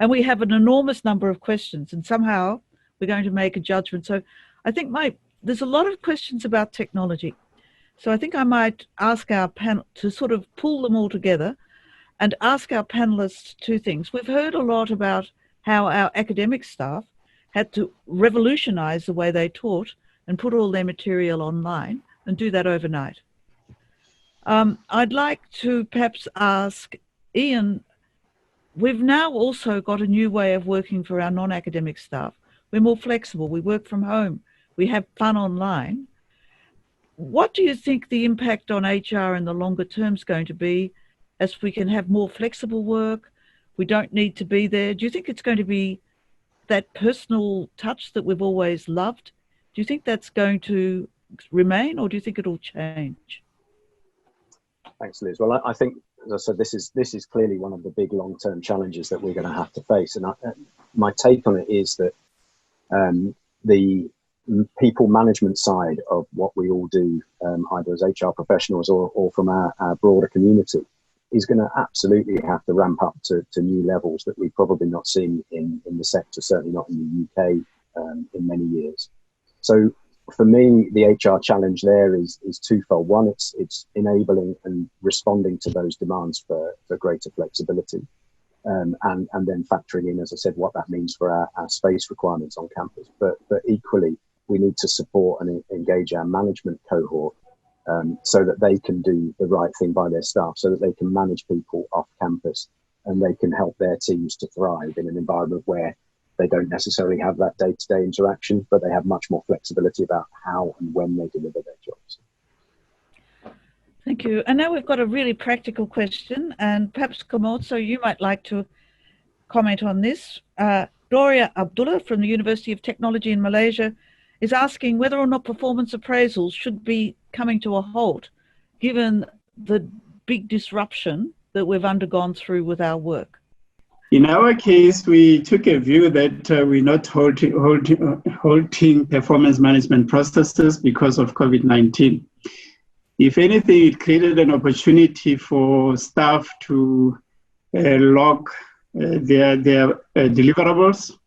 and we have an enormous number of questions, and somehow we're going to make a judgment. So I think there's a lot of questions about technology. So I think I might ask our panel to sort of pull them all together and ask our panelists two things. We've heard a lot about how our academic staff had to revolutionize the way they taught and put all their material online and do that overnight. I'd like to perhaps ask Ian, we've now also got a new way of working for our non-academic staff. We're more flexible, we work from home, we have fun online. What do you think the impact on HR in the longer term is going to be as we can have more flexible work? We don't need to be there. Do you think it's going to be that personal touch that we've always loved? Do you think that's going to remain, or do you think it'll change? Thanks, Liz. Well, I think, as I said, this is clearly one of the big long-term challenges that we're going to have to face. And my take on it is that the people management side of what we all do, either as HR professionals or from our broader community, is going to absolutely have to ramp up to new levels that we've probably not seen in the sector, certainly not in the UK in many years. So for me, the HR challenge there is twofold. One, it's enabling and responding to those demands for greater flexibility, and then factoring in, as I said, what that means for our space requirements on campus. But equally, we need to support and engage our management cohort so that they can do the right thing by their staff, so that they can manage people off campus and they can help their teams to thrive in an environment where they don't necessarily have that day-to-day interaction, but they have much more flexibility about how and when they deliver their jobs. Thank you. And now we've got a really practical question, and perhaps Komod, so you might like to comment on this. Doria Abdullah from the University of Technology in Malaysia is asking whether or not performance appraisals should be coming to a halt, given the big disruption that we've undergone through with our work. In our case, we took a view that we're not halting performance management processes because of COVID-19. If anything, it created an opportunity for staff to log their deliverables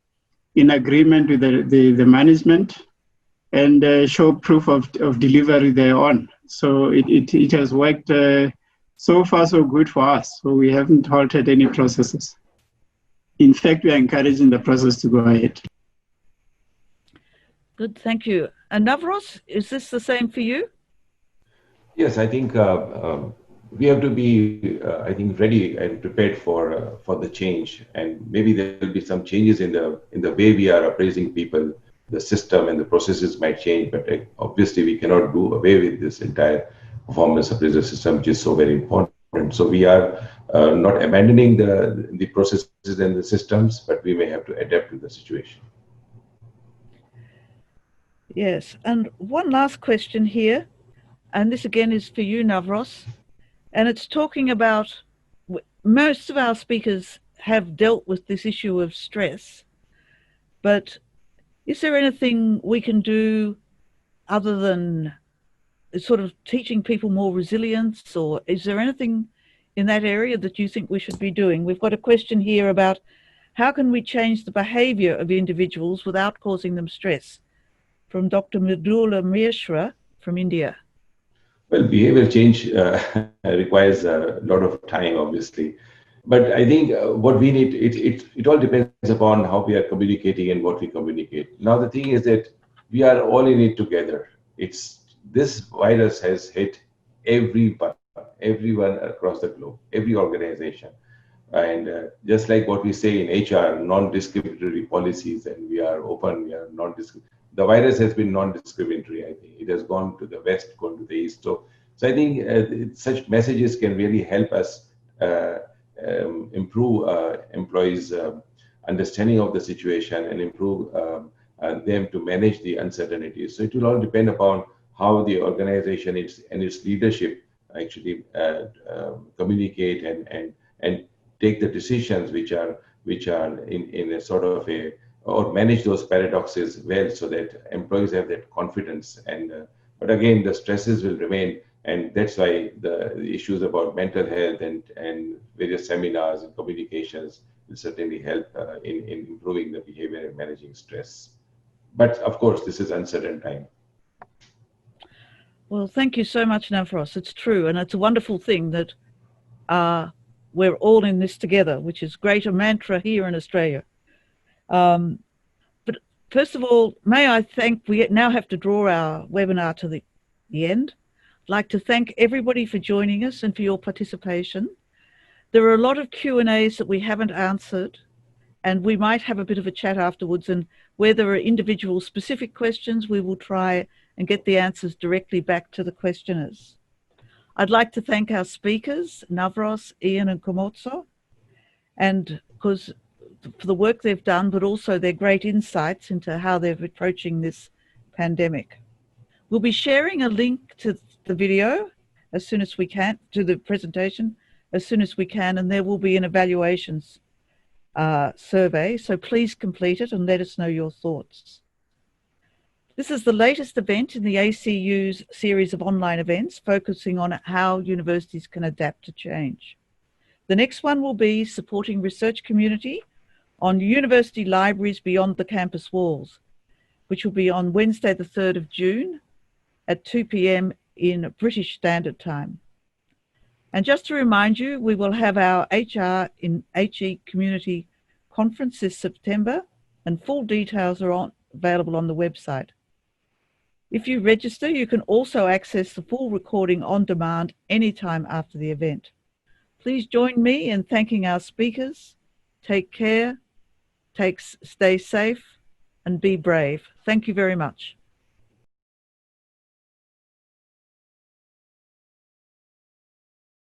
in agreement with the management and show proof of delivery thereon. So it has worked so far so good for us. So we haven't halted any processes. In fact, we are encouraging the process to go ahead. Good, thank you. And Navros, is this the same for you? Yes, I think we have to be, ready and prepared for the change. And maybe there will be some changes in the way we are appraising people. The system and the processes might change, but obviously we cannot do away with this entire performance appraisal system, which is so very important. So we are not abandoning the processes and the systems, but we may have to adapt to the situation. Yes, and one last question here, and this again is for you, Navros, and it's talking about, most of our speakers have dealt with this issue of stress, but is there anything we can do other than sort of teaching people more resilience, or is there anything in that area that you think we should be doing? We've got a question here about how can we change the behavior of individuals without causing them stress, from Dr. Mridula Mishra from India. Well, behavior change requires a lot of time, obviously. But I think what we need, it all depends upon how we are communicating and what we communicate. Now, the thing is that we are all in it together. This virus has hit everyone across the globe, every organization. And just like what we say in HR, non-discriminatory policies, and we are open, we are non-discriminatory. The virus has been non-discriminatory, I think. It has gone to the west, gone to the east. So I think such messages can really help us improve employees' understanding of the situation and improve them to manage the uncertainties. So it will all depend upon how the organization and its leadership actually communicate and take the decisions which are in a sort of or manage those paradoxes well, so that employees have that confidence. And but again, the stresses will remain, and that's why the issues about mental health and various seminars and communications will certainly help in improving the behavior and managing stress. But of course, this is uncertain time. Well, thank you so much, Navros. It's true, and it's a wonderful thing that we're all in this together, which is great, a mantra here in Australia. But first of all, may I thank, we now have to draw our webinar to the end. I'd like to thank everybody for joining us and for your participation. There are a lot of Q&As that we haven't answered, and we might have a bit of a chat afterwards, and where there are individual specific questions, we will try and get the answers directly back to the questioners. I'd like to thank our speakers, Navros, Ian and Komotso, and because for the work they've done, but also their great insights into how they're approaching this pandemic. We'll be sharing a link to the video as soon as we can, to the presentation as soon as we can, and there will be an evaluations survey, so please complete it and let us know your thoughts. This is the latest event in the ACU's series of online events focusing on how universities can adapt to change. The next one will be supporting research community on university libraries beyond the campus walls, which will be on Wednesday the 3rd of June at 2 p.m. in British Standard Time. And just to remind you, we will have our HR in HE Community Conference this September, and full details are available on the website. If you register, you can also access the full recording on demand anytime after the event. Please join me in thanking our speakers. Take care, stay safe, and be brave. Thank you very much.